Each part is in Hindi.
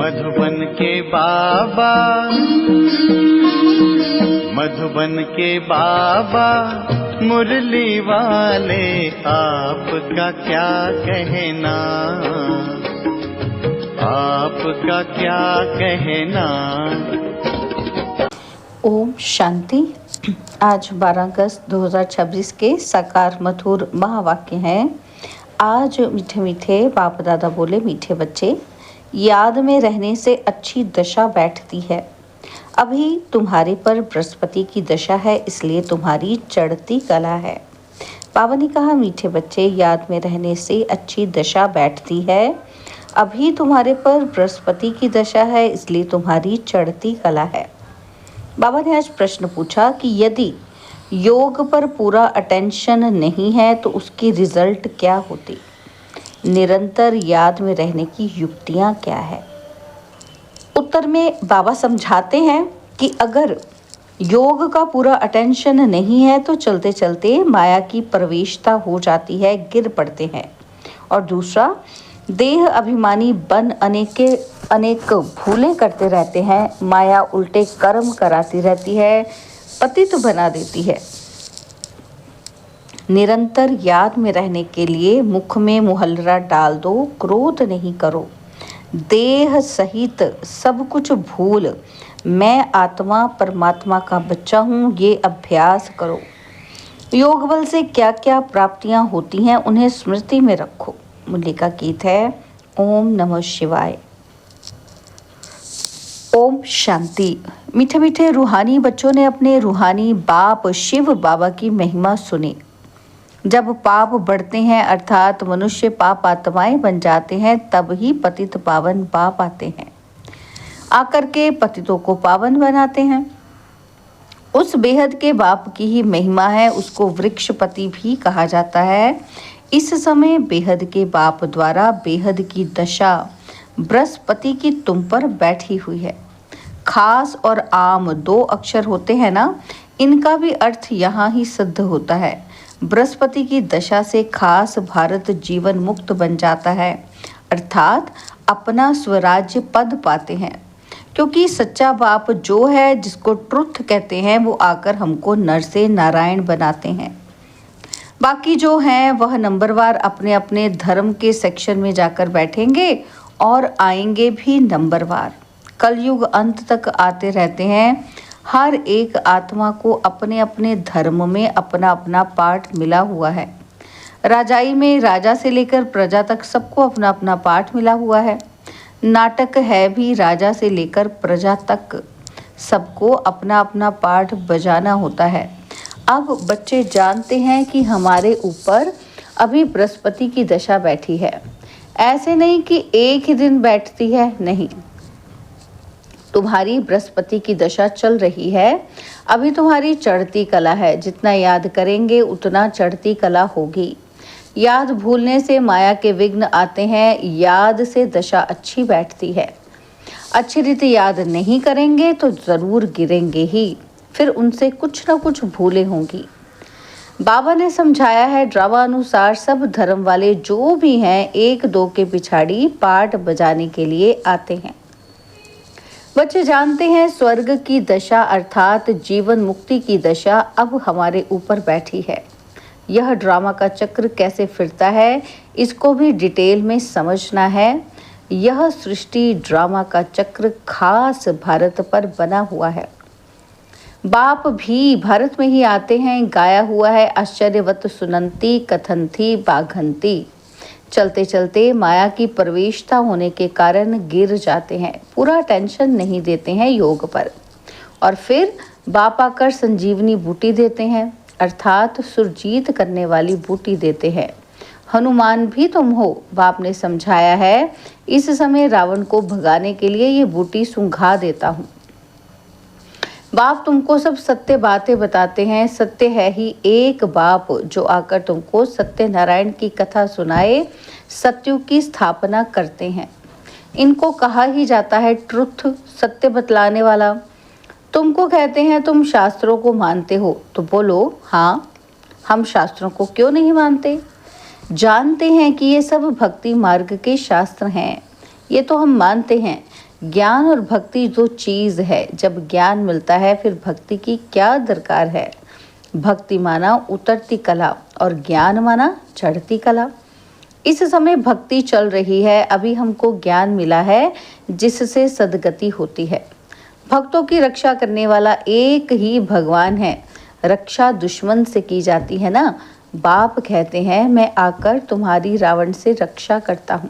मधुबन के बाबा, मधुबन के बाबा मुरली वाले, आपका क्या कहना, आपका क्या कहना। ओम शांति। आज 12 अगस्त 2026 के साकार मधुर महावाक्य हैं। आज मीठे मीठे बाप दादा बोले, मीठे बच्चे, याद में रहने से अच्छी दशा बैठती है। अभी तुम्हारे पर बृहस्पति की दशा है, इसलिए तुम्हारी चढ़ती कला है। बाबा ने कहा, मीठे बच्चे, याद में रहने से अच्छी दशा बैठती है। अभी तुम्हारे पर बृहस्पति की दशा है, इसलिए तुम्हारी चढ़ती कला है। बाबा ने आज प्रश्न पूछा कि यदि योग पर पूरा अटेंशन नहीं है तो उसकी रिजल्ट क्या होती। निरंतर याद में रहने की युक्तियां क्या है। उत्तर में बाबा समझाते हैं कि अगर योग का पूरा अटेंशन नहीं है तो चलते चलते माया की प्रवेशता हो जाती है, गिर पड़ते हैं। और दूसरा, देह अभिमानी बन अनेक भूलें करते रहते हैं। माया उल्टे कर्म कराती रहती है, पतित बना देती है। निरंतर याद में रहने के लिए मुख में मुहल्ला डाल दो, क्रोध नहीं करो। देह सहित सब कुछ भूल मैं आत्मा परमात्मा का बच्चा हूँ, ये अभ्यास करो। योग बल से क्या क्या प्राप्तियाँ होती हैं उन्हें स्मृति में रखो। मुरली का गीत है ओम नमः शिवाय। ओम शांति। मीठे मीठे रूहानी बच्चों ने अपने रूहानी बाप शिव बाबा की महिमा सुनी। जब पाप बढ़ते हैं अर्थात मनुष्य पाप आत्माएं बन जाते हैं, तब ही पतित पावन बाप आते हैं, आकर के पतितों को पावन बनाते हैं। उस बेहद के बाप की ही महिमा है, उसको वृक्षपति भी कहा जाता है। इस समय बेहद के बाप द्वारा बेहद की दशा बृहस्पति की तुम पर बैठी हुई है। खास और आम 2 अक्षर होते हैं ना, इनका भी अर्थ यहाँ ही सिद्ध होता है। बृहस्पति की दशा से खास भारत जीवन मुक्त बन जाता है, अर्थात अपना स्वराज्य पद पाते हैं। क्योंकि सच्चा बाप जो है, जिसको ट्रुथ कहते हैं, वो आकर हमको नर से नारायण बनाते हैं। बाकी जो हैं वह नंबरवार अपने अपने धर्म के सेक्शन में जाकर बैठेंगे और आएंगे भी नंबरवार। कलयुग अंत तक आते रहते हैं। हर एक आत्मा को अपने अपने धर्म में अपना अपना पाठ मिला हुआ है। राजाई में राजा से लेकर प्रजा तक सबको अपना अपना पाठ मिला हुआ है। नाटक है भी राजा से लेकर प्रजा तक, सबको अपना अपना पाठ बजाना होता है। अब बच्चे जानते हैं कि हमारे ऊपर अभी बृहस्पति की दशा बैठी है। ऐसे नहीं कि एक ही दिन बैठती है, नहीं, तुम्हारी बृहस्पति की दशा चल रही है। अभी तुम्हारी चढ़ती कला है, जितना याद करेंगे उतना चढ़ती कला होगी। याद भूलने से माया के विघ्न आते हैं, याद से दशा अच्छी बैठती है। अच्छी रीति याद नहीं करेंगे तो जरूर गिरेंगे ही, फिर उनसे कुछ ना कुछ भूलें होंगी। बाबा ने समझाया है, ड्रामा अनुसार सब धर्म वाले जो भी हैं 1-2 के पिछाड़ी पाठ बजाने के लिए आते हैं। बच्चे जानते हैं स्वर्ग की दशा अर्थात जीवन मुक्ति की दशा अब हमारे ऊपर बैठी है। यह ड्रामा का चक्र कैसे फिरता है, इसको भी डिटेल में समझना है। यह सृष्टि ड्रामा का चक्र खास भारत पर बना हुआ है। बाप भी भारत में ही आते हैं। गाया हुआ है, आश्चर्यवत सुनंती कथनती बाघंती। चलते चलते माया की प्रवेशता होने के कारण गिर जाते हैं, पूरा टेंशन नहीं देते हैं योग पर। और फिर बाप आकर संजीवनी बूटी देते हैं, अर्थात सुरजीत करने वाली बूटी देते हैं। हनुमान भी तुम हो, बाप ने समझाया है। इस समय रावण को भगाने के लिए ये बूटी सूंघा देता हूँ। बाप तुमको सब सत्य बातें बताते हैं। सत्य है ही एक बाप जो आकर तुमको सत्यनारायण की कथा सुनाए, सत्युग की स्थापना करते हैं। इनको कहा ही जाता है ट्रुथ, सत्य बतलाने वाला। तुमको कहते हैं तुम शास्त्रों को मानते हो, तो बोलो हाँ, हम शास्त्रों को क्यों नहीं मानते। जानते हैं कि ये सब भक्ति मार्ग के शास्त्र हैं, ये तो हम मानते हैं। ज्ञान और भक्ति जो चीज़ है, जब ज्ञान मिलता है फिर भक्ति की क्या दरकार है। भक्ति माना उतरती कला और ज्ञान माना चढ़ती कला। इस समय भक्ति चल रही है, अभी हमको ज्ञान मिला है जिससे सद्गति होती है। भक्तों की रक्षा करने वाला एक ही भगवान है। रक्षा दुश्मन से की जाती है ना। बाप कहते हैं मैं आकर तुम्हारी रावण से रक्षा करता हूँ।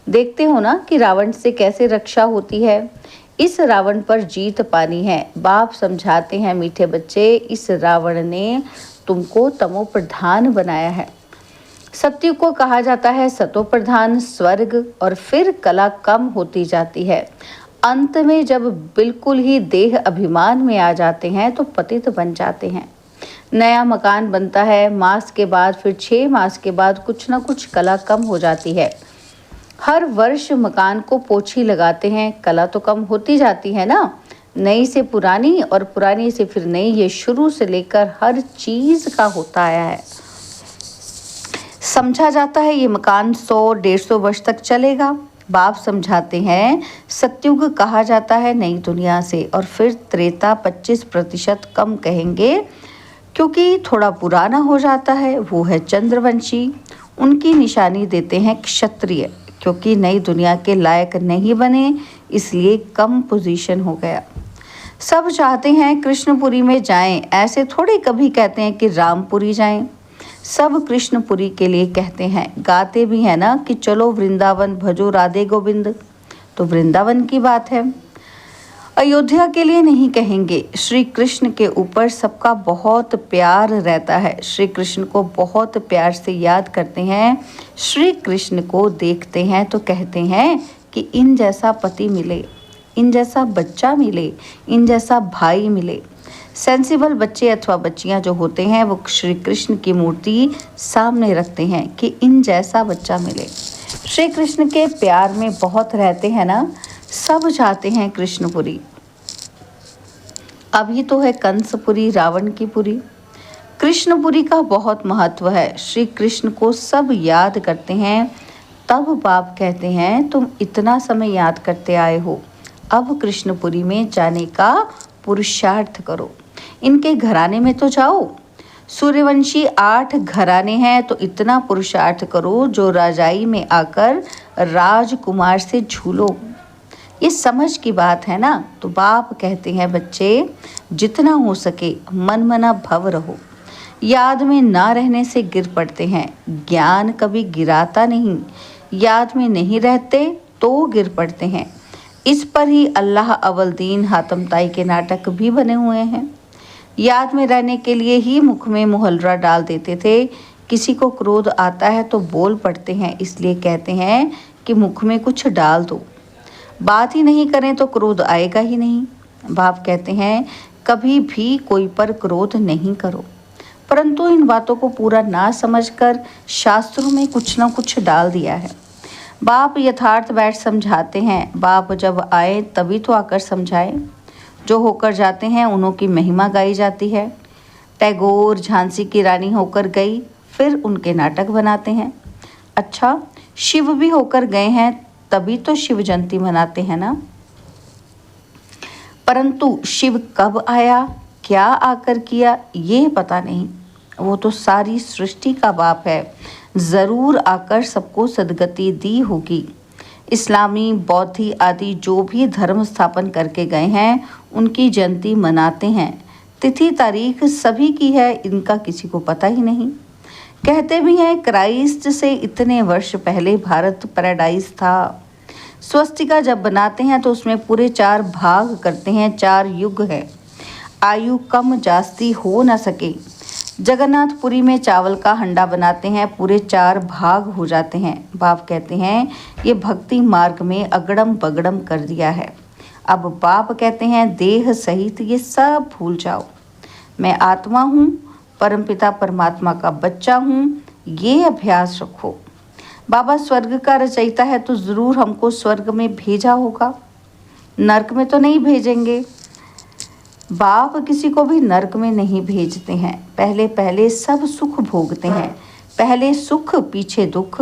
देखते हो ना कि रावण से कैसे रक्षा होती है। इस रावण पर जीत पानी है। बाप समझाते हैं मीठे बच्चे, इस रावण ने तुमको तमो प्रधान बनाया है। सत्य को कहा जाता है सतो प्रधान स्वर्ग, और फिर कला कम होती जाती है। अंत में जब बिल्कुल ही देह अभिमान में आ जाते हैं तो पतित बन जाते हैं। नया मकान बनता है, मास के बाद फिर 6 मास के बाद कुछ ना कुछ कला कम हो जाती है। हर वर्ष मकान को पोछी लगाते हैं, कला तो कम होती जाती है ना। नई से पुरानी और पुरानी से फिर नई, ये शुरू से लेकर हर चीज का होता आया है। समझा जाता है ये मकान 100-150 वर्ष तक चलेगा। बाप समझाते हैं सतयुग कहा जाता है नई दुनिया से, और फिर त्रेता 25% कम कहेंगे क्योंकि थोड़ा पुराना हो जाता है। वो है चंद्रवंशी, उनकी निशानी देते हैं क्षत्रिय, क्योंकि नई दुनिया के लायक नहीं बने इसलिए कम पोजीशन हो गया। सब चाहते हैं कृष्णपुरी में जाएं, ऐसे थोड़े कभी कहते हैं कि रामपुरी जाएं। सब कृष्णपुरी के लिए कहते हैं, गाते भी हैं ना कि चलो वृंदावन भजो राधे गोविंद, तो वृंदावन की बात है। अयोध्या के लिए नहीं कहेंगे। श्री कृष्ण के ऊपर सबका बहुत प्यार रहता है। श्री कृष्ण को बहुत प्यार से याद करते हैं। श्री कृष्ण को देखते हैं तो कहते हैं कि इन जैसा पति मिले, इन जैसा बच्चा मिले, इन जैसा भाई मिले। सेंसिबल बच्चे अथवा बच्चियां जो होते हैं वो श्री कृष्ण की मूर्ति सामने रखते हैं कि इन जैसा बच्चा मिले। श्री कृष्ण के प्यार में बहुत रहते हैं ना। सब चाहते हैं कृष्णपुरी। अभी तो है कंसपुरी, रावण की पुरी। कृष्णपुरी का बहुत महत्व है। श्री कृष्ण को सब याद करते हैं। तब बाप कहते हैं तुम इतना समय याद करते आए हो, अब कृष्णपुरी में जाने का पुरुषार्थ करो। इनके घराने में तो जाओ। सूर्यवंशी 8 घराने हैं, तो इतना पुरुषार्थ करो जो राजाई में आकर राजकुमार से झूलो। ये समझ की बात है ना। तो बाप कहते हैं बच्चे जितना हो सके मन मना भव रहो। याद में ना रहने से गिर पड़ते हैं। ज्ञान कभी गिराता नहीं, याद में नहीं रहते तो गिर पड़ते हैं। इस पर ही अल्लाह अव्वल दीन हातम ताई के नाटक भी बने हुए हैं। याद में रहने के लिए ही मुख में मुहल्ला डाल देते थे। किसी को क्रोध आता है तो बोल पड़ते हैं, इसलिए कहते हैं कि मुख में कुछ डाल दो। बात ही नहीं करें तो क्रोध आएगा ही नहीं। बाप कहते हैं कभी भी कोई पर क्रोध नहीं करो, परंतु इन बातों को पूरा ना समझकर शास्त्रों में कुछ ना कुछ डाल दिया है। बाप यथार्थ बैठ समझाते हैं। बाप जब आए तभी तो आकर समझाए। जो होकर जाते हैं उन्हों की महिमा गाई जाती है। टैगोर झांसी की रानी होकर गई, फिर उनके नाटक बनाते हैं। अच्छा, शिव भी होकर गए हैं तभी तो शिव जयंती मनाते हैं ना। परंतु शिव कब आया, क्या आकर किया, ये पता नहीं। वो तो सारी सृष्टि का बाप है, ज़रूर आकर सबको सद्गति दी होगी। इस्लामी, बौद्धी आदि जो भी धर्म स्थापन करके गए हैं उनकी जयंती मनाते हैं। तिथि तारीख सभी की है, इनका किसी को पता ही नहीं। कहते भी हैं क्राइस्ट से इतने वर्ष पहले भारत पैराडाइज था। स्वस्तिका जब बनाते हैं तो उसमें पूरे 4 भाग करते हैं, 4 युग है, आयु कम जास्ती हो न सके। जगन्नाथपुरी में चावल का हंडा बनाते हैं, पूरे 4 भाग हो जाते हैं। बाप कहते हैं ये भक्ति मार्ग में अगड़म बगड़म कर दिया है। अब बाप कहते हैं देह सहित ये सब भूल जाओ। मैं आत्मा हूँ, परमपिता परमात्मा का बच्चा हूँ, ये अभ्यास रखो। बाबा स्वर्ग का रचयिता है तो ज़रूर हमको स्वर्ग में भेजा होगा, नरक में तो नहीं भेजेंगे। बाप किसी को भी नरक में नहीं भेजते हैं। पहले पहले सब सुख भोगते हैं, पहले सुख पीछे दुख।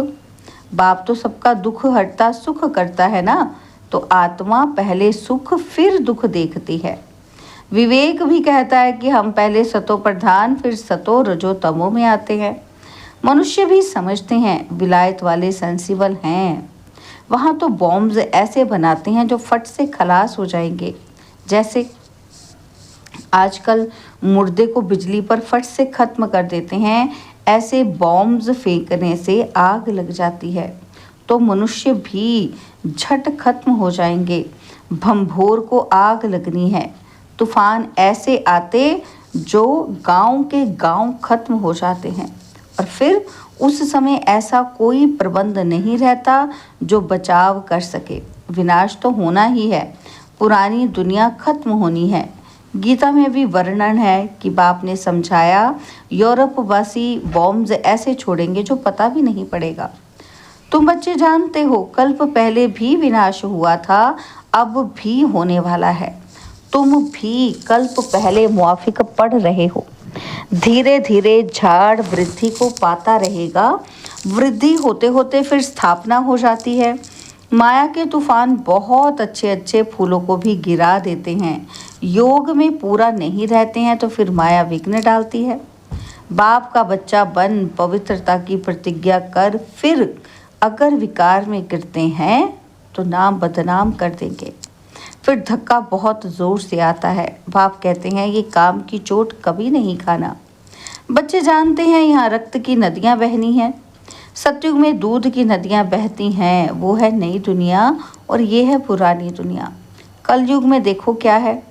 बाप तो सबका दुख हटता सुख करता है ना। तो आत्मा पहले सुख फिर दुख देखती है। विवेक भी कहता है कि हम पहले सतो प्रधान फिर सतो रजो तमो में आते हैं। मनुष्य भी समझते हैं विलायत वाले सेंसिबल हैं, वहाँ तो बॉम्ब्स ऐसे बनाते हैं जो फट से खलास हो जाएंगे। जैसे आजकल मुर्दे को बिजली पर फट से ख़त्म कर देते हैं, ऐसे बॉम्ब्स फेंकने से आग लग जाती है तो मनुष्य भी झट खत्म हो जाएंगे। भंभोर को आग लगनी है, तूफान ऐसे आते जो गांव के गांव खत्म हो जाते हैं और फिर उस समय ऐसा कोई प्रबंध नहीं रहता जो बचाव कर सके। विनाश तो होना ही है, पुरानी दुनिया खत्म होनी है। गीता में भी वर्णन है कि बाप ने समझाया, यूरोपवासी बॉम्ब्स ऐसे छोड़ेंगे जो पता भी नहीं पड़ेगा। तुम बच्चे जानते हो कल्प पहले भी विनाश हुआ था, अब भी होने वाला है। तुम भी कल्प पहले मुआफिक पढ़ रहे हो। धीरे धीरे झाड़ वृद्धि को पाता रहेगा, वृद्धि होते होते फिर स्थापना हो जाती है। माया के तूफान बहुत अच्छे अच्छे फूलों को भी गिरा देते हैं। योग में पूरा नहीं रहते हैं तो फिर माया विघ्न डालती है। बाप का बच्चा बन पवित्रता की प्रतिज्ञा कर फिर अगर विकार में गिरते हैं तो नाम बदनाम कर देंगे। फिर धक्का बहुत ज़ोर से आता है। बाप कहते हैं ये काम की चोट कभी नहीं खाना। बच्चे जानते हैं यहाँ रक्त की नदियाँ बहनी हैं। सतयुग में दूध की नदियाँ बहती हैं, वो है नई दुनिया और ये है पुरानी दुनिया। कलयुग में देखो क्या है,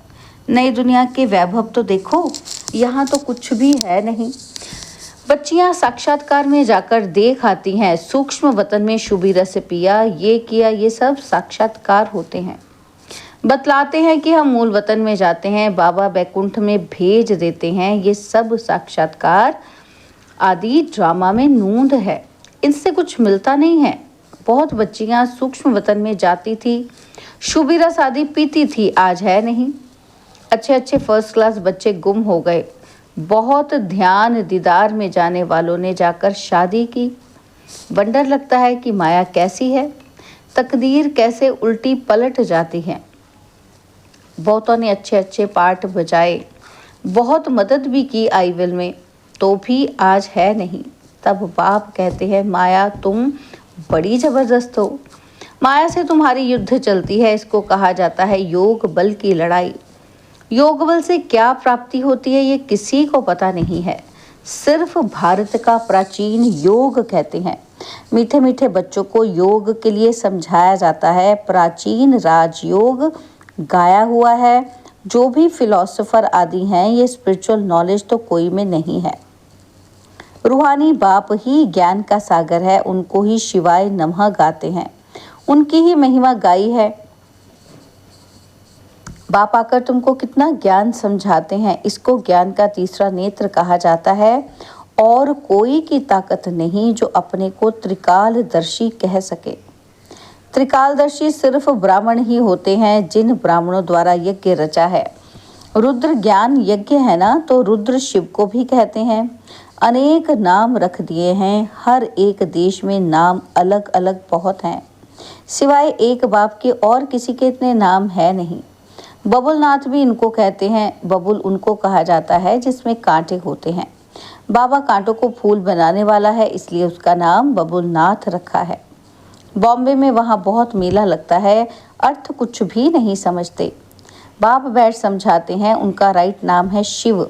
नई दुनिया के वैभव तो देखो, यहाँ तो कुछ भी है नहीं। बच्चियाँ साक्षात्कार में जाकर देख आती हैं, सूक्ष्म वतन में शुभी रस पिया, ये किया, ये सब साक्षात्कार होते हैं। बतलाते हैं कि हम मूल वतन में जाते हैं, बाबा बैकुंठ में भेज देते हैं। ये सब साक्षात्कार आदि ड्रामा में नूंद है, इनसे कुछ मिलता नहीं है। बहुत बच्चियां सूक्ष्म वतन में जाती थी, शुभी रस आदि पीती थी, आज है नहीं। अच्छे अच्छे फर्स्ट क्लास बच्चे गुम हो गए। बहुत ध्यान दीदार में जाने वालों ने जाकर शादी की। वंडर लगता है कि माया कैसी है, तकदीर कैसे उल्टी पलट जाती है। बहुतों ने अच्छे अच्छे पाठ बजाए, बहुत मदद भी की आईविल में, तो भी आज है नहीं। तब बाप कहते हैं माया तुम बड़ी ज़बरदस्त हो, माया से तुम्हारी युद्ध चलती है। इसको कहा जाता है योग बल की लड़ाई। योग बल से क्या प्राप्ति होती है ये किसी को पता नहीं है, सिर्फ भारत का प्राचीन योग कहते हैं। मीठे मीठे बच्चों को योग के लिए समझाया जाता है। प्राचीन राजयोग गाया हुआ है। जो भी फिलोसोफर आदि हैं, ये स्पिरिचुअल नॉलेज तो कोई में नहीं है। रूहानी बाप ही ज्ञान का सागर है, उनको ही शिवाय नमः गाते हैं, उनकी ही महिमा गाई है। बाप आकर तुमको कितना ज्ञान समझाते हैं। इसको ज्ञान का तीसरा नेत्र कहा जाता है। और कोई की ताकत नहीं जो अपने को त्रिकालदर्शी कह सके। त्रिकालदर्शी सिर्फ ब्राह्मण ही होते हैं, जिन ब्राह्मणों द्वारा यज्ञ रचा है। रुद्र ज्ञान यज्ञ है ना, तो रुद्र शिव को भी कहते हैं। अनेक नाम रख दिए हैं, हर एक देश में नाम अलग अलग बहुत हैं। सिवाय एक बाप के और किसी के इतने नाम है नहीं। बबुलनाथ भी इनको कहते हैं। बबुल उनको कहा जाता है जिसमें कांटे होते हैं। बाबा कांटों को फूल बनाने वाला है, इसलिए उसका नाम बबुलनाथ रखा है। बॉम्बे में वहाँ बहुत मेला लगता है, अर्थ कुछ भी नहीं समझते। बाप बैठ समझाते हैं, उनका राइट नाम है शिव।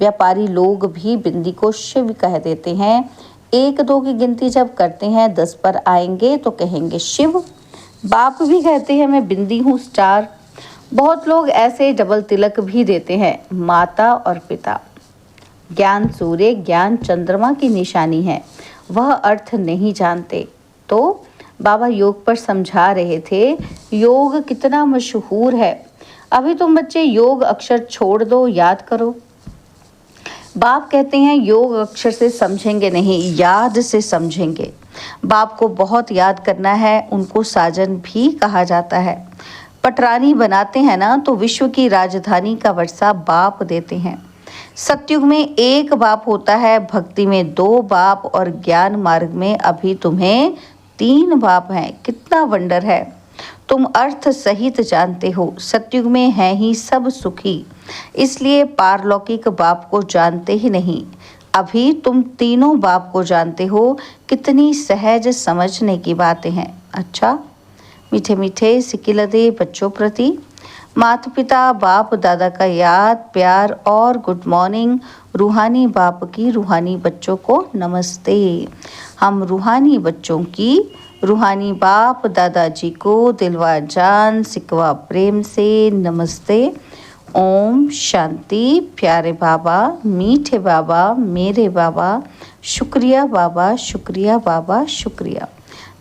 व्यापारी लोग भी बिंदी को शिव कह देते हैं। 1-2 की गिनती जब करते हैं 10 पर आएंगे तो कहेंगे शिव। बाप भी कहते हैं मैं बिंदी हूँ स्टार। बहुत लोग ऐसे डबल तिलक भी देते हैं, माता और पिता। ज्ञान सूर्य, ज्ञान चंद्रमा की निशानी है, वह अर्थ नहीं जानते। तो बाबा योग पर समझा रहे थे, योग कितना मशहूर है। अभी तुम बच्चे योग अक्षर छोड़ दो, याद करो। बाप कहते हैं योग अक्षर से समझेंगे नहीं, याद से समझेंगे। बाप को बहुत याद करना है, उनको साजन भी कहा जाता है। पटरानी बनाते हैं ना, तो विश्व की राजधानी का वर्षा बाप देते हैं। सतयुग में एक बाप होता है, भक्ति में 2 बाप और ज्ञान मार्ग में अभी तुम्हें 3 बाप हैं। कितना वंडर है। तुम अर्थ सहित जानते हो, सतयुग में हैं ही सब सुखी, इसलिए पारलौकिक बाप को जानते ही नहीं। अभी तुम तीनों बाप को जानते हो, कितनी सहज समझने की बातें हैं। अच्छा, मीठे मीठे सिकिलदे बच्चों प्रति माता पिता बाप दादा का याद प्यार और गुड मॉर्निंग। रूहानी बाप की रूहानी बच्चों को नमस्ते। हम रूहानी बच्चों की रूहानी बाप दादाजी को दिलवा जान सिकवा प्रेम से नमस्ते। ओम शांति। प्यारे बाबा, मीठे बाबा, मेरे बाबा, शुक्रिया बाबा, शुक्रिया बाबा, शुक्रिया।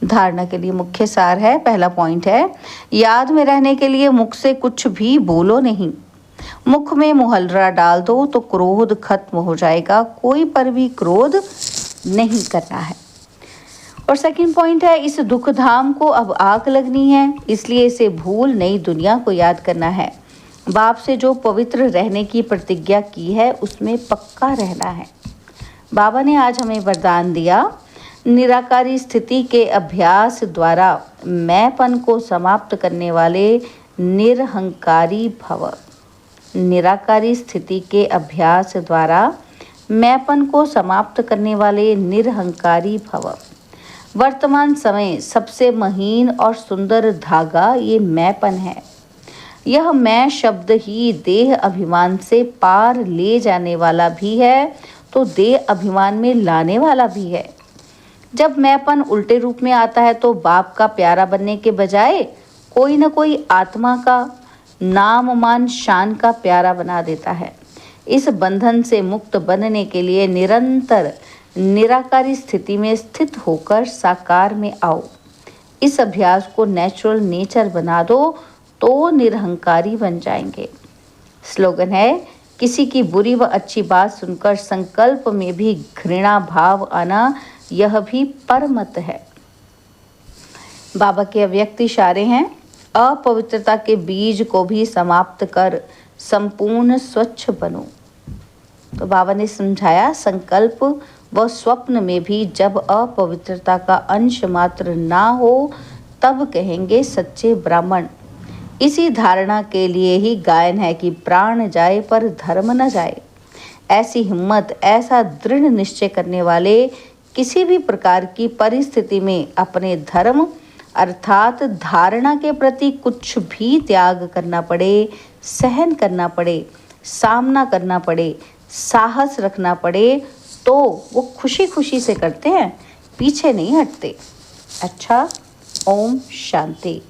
धारणा के लिए मुख्य सार है, पहला पॉइंट है, याद में रहने के लिए मुख से कुछ भी बोलो नहीं। मुख में मुहल्ला डाल दो तो क्रोध खत्म हो जाएगा, कोई पर भी क्रोध नहीं करना है। और सेकंड पॉइंट है, इस दुख धाम को अब आग लगनी है, इसलिए इसे भूल नई दुनिया को याद करना है। बाप से जो पवित्र रहने की प्रतिज्ञा की है उसमें पक्का रहना है। बाबा ने आज हमें वरदान दिया, निराकारी स्थिति के अभ्यास द्वारा मैंपन को समाप्त करने वाले निरहंकारी भव। निराकारी स्थिति के अभ्यास द्वारा मैंपन को समाप्त करने वाले निरहंकारी भव। वर्तमान समय सबसे महीन और सुंदर धागा ये मैंपन है। यह मैं शब्द ही देह अभिमान से पार ले जाने वाला भी है तो देह अभिमान में लाने वाला भी है। जब मैंपन उल्टे रूप में आता है तो बाप का प्यारा बनने के बजाय कोई न कोई आत्मा का नाम मान शान का प्यारा बना देता है। इस बंधन से मुक्त बनने के लिए निरंतर निराकारी स्थिति में स्थित होकर साकार में आओ। इस अभ्यास को नेचुरल नेचर बना दो तो निरहंकारी बन जाएंगे। स्लोगन है, किसी की बुरी व अच्छी बात सुनकर संकल्प में भी घृणा भाव आना यह भी परमत है। बाबा के अव्यक्त इशारे हैं, अपवित्रता के बीज को भी समाप्त कर संपूर्ण स्वच्छ बनो। तो बाबा ने समझाया, संकल्प व स्वप्न में भी जब अपवित्रता का अंश मात्र ना हो तब कहेंगे सच्चे ब्राह्मण। इसी धारणा के लिए ही गायन है कि प्राण जाए पर धर्म न जाए। ऐसी हिम्मत, ऐसा दृढ़ निश्चय करने वाले किसी भी प्रकार की परिस्थिति में अपने धर्म अर्थात धारणा के प्रति कुछ भी त्याग करना पड़े, सहन करना पड़े, सामना करना पड़े, साहस रखना पड़े तो वो खुशी खुशी से करते हैं, पीछे नहीं हटते। अच्छा, ओम शांति।